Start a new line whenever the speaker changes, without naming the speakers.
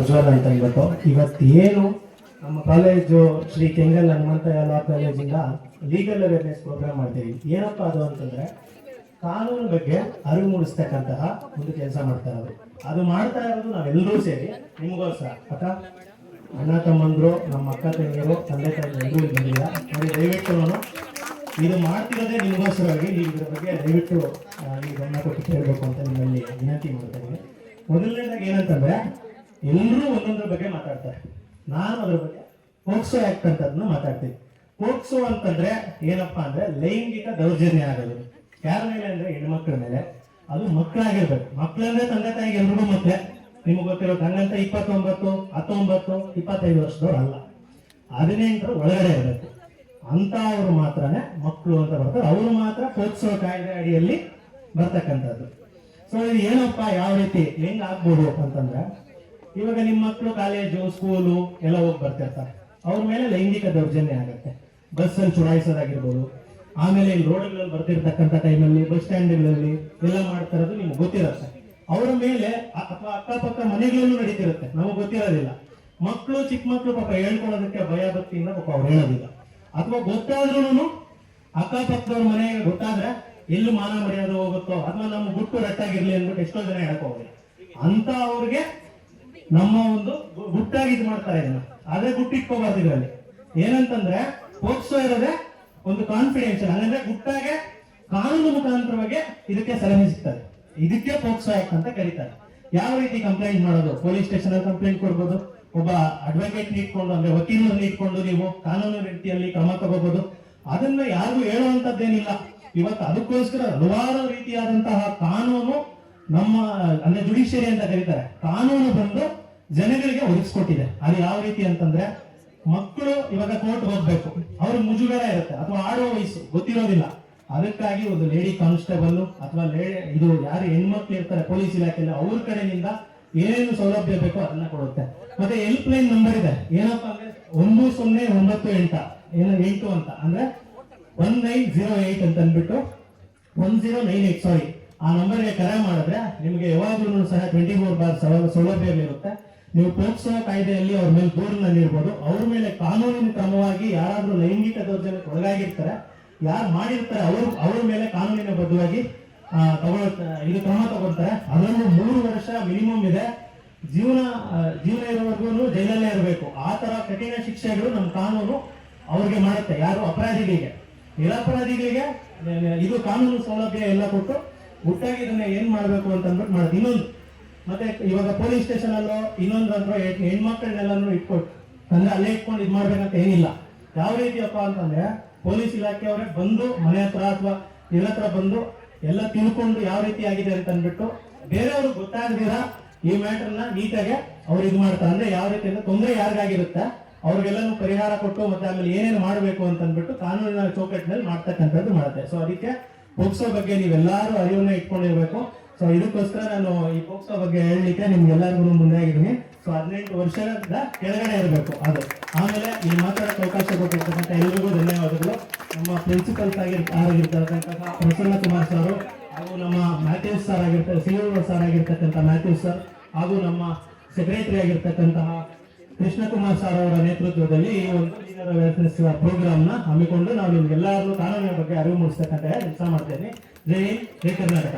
ಪ್ರಜ್ವಲ್ ಅಂತ ಇವತ್ತು ಏನು ನಮ್ಮ ಕಾಲೇಜು ಶ್ರೀ ಕೆಂಗಲ್ ಹನುಮಂತಯ್ಯ ಲಾ ಕಾಲೇಜಿಂದ ಲೀಗಲ್ ಅವೇರ್ನೆಸ್ ಪ್ರೋಗ್ರಾಮ್ ಮಾಡ್ತೀವಿ. ಏನಪ್ಪಾ ಅದು ಅಂತಂದ್ರೆ ಕಾನೂನು ಬಗ್ಗೆ ಅರಿವು ಮೂಡಿಸ್ತಕ್ಕಂತಹ ಒಂದು ಕೆಲಸ ಮಾಡ್ತಾ ಇರೋದು. ಅದು ಮಾಡ್ತಾ ಇರೋದು ನಾವೆಲ್ಲರೂ ಸೇರಿ ನಿಮಗೋಸ್ಕರ. ಅಕ್ಕ, ಅಣ್ಣ ತಮ್ಮಂದ್ರು, ನಮ್ಮ ಅಕ್ಕ ತಂಗಿಯರು, ತಂದೆ ತಾಯಿ ಎಲ್ಲರೂ ಬಂದಿಲ್ಲ ನೋಡಿ. ದಯವಿಟ್ಟು ಇದು ಮಾಡ್ತಿರೋದೇ ನಿಮಗೋಸ್ಕರವಾಗಿ. ನೀವು ಇದ್ರ ಬಗ್ಗೆ ದಯವಿಟ್ಟು ನೀವು ಗಮನ ಕೊಟ್ಟು ಕೇಳಬೇಕು ಅಂತ ನಿಮ್ಮಲ್ಲಿ ವಿನಂತಿ ಮಾಡ್ತಾ ಇದ್ದೀನಿ. ಮೊದಲನೇದಾಗಿ ಏನಂತಂದ್ರೆ ಎಲ್ಲರೂ ಒಂದೊಂದ್ರ ಬಗ್ಗೆ ಮಾತಾಡ್ತಾರೆ. ನಾನು ಅದ್ರ ಬಗ್ಗೆ ಪೋಕ್ಸೋ ಆಕ್ಟ್ ಅಂತದನ್ನ ಮಾತಾಡ್ತೀನಿ. ಪೋಕ್ಸೋ ಅಂತಂದ್ರೆ ಏನಪ್ಪಾ ಅಂದ್ರೆ ಲೈಂಗಿಕ ದೌರ್ಜನ್ಯ ಆಗೋದು. ಯಾರ ಮೇಲೆ ಅಂದ್ರೆ ಹೆಣ್ಮಕ್ಳ ಮೇಲೆ. ಅದು ಮಕ್ಕಳಾಗಿರ್ಬೇಕು. ಮಕ್ಕಳಂದ್ರೆ ತಂದೆ ತಾಯಿಗೆ ಎಲ್ರಿಗೂ ಮಕ್ಕಳೇ. ನಿಮ್ಗೆ ಗೊತ್ತಿರೋ ಹಂಗಂತ 29, 19, 25 ವರ್ಷದವ್ರು ಅಲ್ಲ, 18 ಒಳಗಡೆ ಇರಬೇಕು ಅಂತ ಅವರು ಮಾತ್ರನೇ ಮಕ್ಕಳು ಅಂತ ಬರ್ತಾರೆ. ಅವರು ಮಾತ್ರ ಪೋಕ್ಸೋ ಕಾಯ್ದೆ ಅಡಿಯಲ್ಲಿ ಬರ್ತಕ್ಕಂಥದ್ದು. ಸೊ ಇದು ಏನಪ್ಪಾ, ಯಾವ ರೀತಿ ಹೆಂಗ್ ಆಗ್ಬೋದು ಅಂತಂದ್ರೆ, ಇವಾಗ ನಿಮ್ಮ ಮಕ್ಕಳು ಕಾಲೇಜು ಸ್ಕೂಲು ಎಲ್ಲ ಹೋಗಿ ಬರ್ತಿರ್ತಾರೆ. ಅವ್ರ ಮೇಲೆ ಲೈಂಗಿಕ ದೌರ್ಜನ್ಯ ಆಗುತ್ತೆ. ಬಸ್ಸಲ್ಲಿ ಚುಡಾಯಿಸೋದಾಗಿರ್ಬೋದು, ಆಮೇಲೆ ಇಲ್ಲಿ ರೋಡ್ಗಳಲ್ಲಿ ಬರ್ತಿರ್ತಕ್ಕಂಥ ಟೈಮಲ್ಲಿ ಬಸ್ ಸ್ಟ್ಯಾಂಡ್ಗಳಲ್ಲಿ ಎಲ್ಲ ಮಾಡ್ತಾ ಇರೋದು ನಿಮ್ಗೆ ಗೊತ್ತಿರುತ್ತೆ. ಅವರ ಮೇಲೆ ಅಥವಾ ಅಕ್ಕಪಕ್ಕ ಮನೆಗಳಲ್ಲೂ ನಡೀತಿರುತ್ತೆ, ನಮಗೆ ಗೊತ್ತಿರೋದಿಲ್ಲ. ಮಕ್ಕಳು, ಚಿಕ್ಕ ಮಕ್ಕಳು ಪಾಪ ಹೇಳ್ಕೊಳ್ಳೋದಕ್ಕೆ ಭಯ ಭಕ್ತಿಯಿಂದ ಪಾಪ ಅವ್ರು ಹೇಳೋದಿಲ್ಲ. ಅಥವಾ ಗೊತ್ತಾದ್ರೂ ಅಕ್ಕಪಕ್ಕದವ್ರ ಮನೆಗೆ ಗೊತ್ತಾದ್ರೆ ಎಲ್ಲಿ ಮಾನ ಮರ್ಯಾದೆ ಹೋಗುತ್ತೋ, ಅಥವಾ ನಮ್ಮ ಗುಟ್ಟು ರಟ್ಟಾಗಿರ್ಲಿ ಅಂದ್ಬಿಟ್ಟು ಎಷ್ಟೋ ಜನ ಹೇಳ್ಕೋದಿಲ್ಲ. ಅಂತ ಅವ್ರಿಗೆ ನಮ್ಮ ಒಂದು ಗುಟ್ಟಾಗಿ ಇದು ಮಾಡ್ತಾರೆ. ಇದನ್ನ ಅದೇ ಗುಟ್ಟಿಟ್ಕೋಬಾರ್ದು. ಇದರಲ್ಲಿ ಏನಂತಂದ್ರೆ ಪೋಕ್ಸೋ ಇರೋದೇ ಒಂದು ಕಾನ್ಫಿಡೆನ್ಷಿಯಲ್, ಅಂದ್ರೆ ಗುಟ್ಟಾಗೆ ಕಾನೂನು ಮುಖಾಂತರವಾಗಿ ಇದಕ್ಕೆ ಸಲಹೆ ಸಿಗ್ತದೆ. ಇದಕ್ಕೆ ಪೋಕ್ಸೋ ಆಕ್ಟ್ ಅಂತ ಕರೀತಾರೆ. ಯಾವ ರೀತಿ ಕಂಪ್ಲೇಂಟ್ ಮಾಡೋದು? ಪೊಲೀಸ್ ಸ್ಟೇಷನ್ ಅಲ್ಲಿ ಕಂಪ್ಲೇಂಟ್ ಕೊಡ್ಬೋದು. ಒಬ್ಬ ಅಡ್ವೊಕೇಟ್ ಇಟ್ಕೊಂಡು, ಅಂದ್ರೆ ವಕೀಲರನ್ನ ಇಟ್ಕೊಂಡು ನೀವು ಕಾನೂನು ರೀತಿಯಲ್ಲಿ ಕ್ರಮ ತಗೋಬಹುದು. ಅದನ್ನ ಯಾರಿಗೂ ಹೇಳುವಂತದ್ದೇನಿಲ್ಲ. ಇವತ್ತು ಅದಕ್ಕೋಸ್ಕರ ಹಲವಾರು ರೀತಿಯಾದಂತಹ ಕಾನೂನು ನಮ್ಮ ಅಂದ್ರೆ ಜುಡಿಷಿಯರಿ ಅಂತ ಕರೀತಾರೆ, ಕಾನೂನು ಬಂದು ಜನಗಳಿಗೆ ಒದಗಿಸ್ಕೊಟ್ಟಿದೆ. ಅದು ಯಾವ ರೀತಿ ಅಂತಂದ್ರೆ, ಮಕ್ಕಳು ಇವಾಗ ಕೋರ್ಟ್ ಹೋಗ್ಬೇಕು, ಅವ್ರಿಗೆ ಮುಜುಗರ ಇರುತ್ತೆ ಅಥವಾ ಆಡೋ ವಯಸ್ಸು ಗೊತ್ತಿರೋದಿಲ್ಲ. ಅದಕ್ಕಾಗಿ ಒಂದು ಲೇಡಿ ಕಾನ್ಸ್ಟೇಬಲ್ ಅಥವಾ ಇದು ಯಾರು ಹೆಣ್ಮಕ್ಳು ಇರ್ತಾರೆ ಪೊಲೀಸ್ ಇಲಾಖೆಯಲ್ಲಿ, ಅವ್ರ ಕಡೆಯಿಂದ ಏನೇನು ಸೌಲಭ್ಯ ಬೇಕೋ ಅದನ್ನ ಕೊಡುತ್ತೆ. ಮತ್ತೆ ಹೆಲ್ಪ್ ಲೈನ್ ನಂಬರ್ ಇದೆ. ಏನಪ್ಪಾ ಅಂದ್ರೆ 1098 ಅಂತ ಅಂದ್ರೆ 1908 ಅಂತ ಅಂದ್ಬಿಟ್ಟು 1098 ಸಾರಿ, ಆ ನಂಬರ್ಗೆ ಕರೆ ಮಾಡಿದ್ರೆ ನಿಮಗೆ ಯಾವಾಗ್ಲೂ ಸಹ 24/7 ಸೌಲಭ್ಯಗಳಿರುತ್ತೆ. ನೀವು ಪೋಕ್ಸೋ ಕಾಯ್ದೆಯಲ್ಲಿ ಅವ್ರ ಮೇಲೆ ದೂರನ್ನ ನೀಡಬಹುದು. ಅವ್ರ ಮೇಲೆ ಕಾನೂನಿನ ಕ್ರಮವಾಗಿ ಯಾರಾದ್ರೂ ಲೈಂಗಿಕ ದೌರ್ಜನ್ಯಕ್ಕೆ ಒಳಗಾಗಿರ್ತಾರೆ, ಯಾರು ಮಾಡಿರ್ತಾರೆ ಅವ್ರ ಮೇಲೆ ಕಾನೂನಿನ ಬದ್ಧವಾಗಿ ಇದು ಕ್ರಮ ತಗೊಳ್ತಾರೆ. ಅದನ್ನು 3 ವರ್ಷ ಮಿನಿಮಮ್ ಇದೆ. ಜೀವನ ಇರೋವರೆಗೂ ಜೈಲಲ್ಲೇ ಇರಬೇಕು. ಆ ತರ ಕಠಿಣ ಶಿಕ್ಷೆಗಳು ನಮ್ಮ ಕಾನೂನು ಅವ್ರಿಗೆ ಮಾಡುತ್ತೆ. ಯಾರು ಅಪರಾಧಿಗಳಿಗೆ, ನಿರಪರಾಧಿಗಳಿಗೆ ಇದು ಕಾನೂನು ಸೌಲಭ್ಯ ಎಲ್ಲ ಕೊಟ್ಟು ಗುಟ್ಟಾಗಿ ಇದನ್ನ ಏನ್ ಮಾಡ್ಬೇಕು ಅಂತ ಅಂದ್ಬಿಟ್ಟು ಮಾಡುತ್ತೆ. ಇನ್ನೊಂದು, ಮತ್ತೆ ಇವಾಗ ಪೊಲೀಸ್ ಸ್ಟೇಷನ್ ಅಲ್ಲೋ ಇನ್ನೊಂದು ಅಂದ್ರೆ ಹೆಣ್ಮಕ್ಳನ್ನೆಲ್ಲಾನು ಇಟ್ಕೊಟ್ಟು ಅಂದ್ರೆ ಅಲ್ಲೇ ಇಟ್ಕೊಂಡು ಇದ್ ಮಾಡ್ಬೇಕಂತ ಏನಿಲ್ಲ. ಯಾವ ರೀತಿಯಪ್ಪ ಅಂತಂದ್ರೆ, ಪೊಲೀಸ್ ಇಲಾಖೆಯವರೇ ಬಂದು ಮನೆ ಹತ್ರ ಅಥವಾ ಇದ್ರ ಹತ್ರ ಬಂದು ಎಲ್ಲ ತಿಳ್ಕೊಂಡು ಯಾವ ರೀತಿ ಆಗಿದೆ ಅಂತ ಅಂದ್ಬಿಟ್ಟು ಬೇರೆಯವ್ರಿಗೆ ಗೊತ್ತಾಗದಿರ ಈ ಮ್ಯಾಟರ್ನ ನೀಟಾಗಿ ಅವ್ರು ಇದು ಮಾಡ್ತಾರೆ. ಅಂದ್ರೆ ಯಾವ ರೀತಿ ಅಂದ್ರೆ ತೊಂದರೆ ಯಾರಿಗಾಗಿರುತ್ತೆ ಅವ್ರಿಗೆಲ್ಲನೂ ಪರಿಹಾರ ಕೊಟ್ಟು ಮತ್ತೆ ಆಮೇಲೆ ಏನೇನು ಮಾಡಬೇಕು ಅಂತ ಅಂದ್ಬಿಟ್ಟು ಕಾನೂನಿನ ಚೌಕಟ್ಟಿನಲ್ಲಿ ಮಾಡ್ತಕ್ಕಂಥದ್ದು ಮಾಡುತ್ತೆ. ಸೊ ಅದಕ್ಕೆ ಪೋಕ್ಸೋ ಬಗ್ಗೆ ನೀವೆಲ್ಲರೂ ಅರಿವನ್ನ ಇಟ್ಕೊಂಡಿರ್ಬೇಕು. ಸೊ ಇದಕ್ಕೋಸ್ಕರ ನಾನು ಈ ಪೋಕ್ಸೋ ಬಗ್ಗೆ ಹೇಳಲಿಕ್ಕೆ ನಿಮ್ಗೆಲ್ಲರಿಗೂ ಮುಂದೆ ಆಗಿದ್ದೀನಿ. ಸೊ 18 ವರ್ಷದ ಕೆಳಗಡೆ ಇರಬೇಕು ಅದು. ಆಮೇಲೆ ಇಲ್ಲಿ ಮಾತಾಡೋಕೆ ಅವಕಾಶ ಕೊಟ್ಟಿರ್ತಕ್ಕಂಥ ಎಲ್ರಿಗೂ ಧನ್ಯವಾದಗಳು. ನಮ್ಮ ಪ್ರಿನ್ಸಿಪಲ್ಸ್ ಆಗಿರ್ತಕ್ಕಂತಹ ಪ್ರಸನ್ನ ಕುಮಾರ್ ಸರ್, ಹಾಗೂ ನಮ್ಮ ಮ್ಯಾಥ್ಯೂಸ್ ಸರ್ ಸಿಲ್ವರ್ ಸರ್ ಆಗಿರ್ತಕ್ಕಂಥ ಮ್ಯಾಥ್ಯೂಸ್ ಸರ್, ಹಾಗೂ ನಮ್ಮ ಸೆಕ್ರೆಟರಿ ಆಗಿರ್ತಕ್ಕಂತಹ ಕೃಷ್ಣಕುಮಾರ್ ಸರ್ ಅವರ ನೇತೃತ್ವದಲ್ಲಿ ಈ ಒಂದು ಲೀಗಲ್ ಅವೇರ್ನೆಸ್ ಪ್ರೋಗ್ರಾಮ್ ನ ಹಮ್ಮಿಕೊಂಡು ನಾವು ನಿಮ್ಗೆಲ್ಲರೂ ಕಾನೂನಿನ ಬಗ್ಗೆ ಅರಿವು ಮೂಡಿಸ್ತಕ್ಕಂಥ ಕೆಲಸ ಮಾಡ್ತೇನೆ. ಜೈ ಹಿಂದ್, ಜೈ ಕರ್ನಾಟಕ.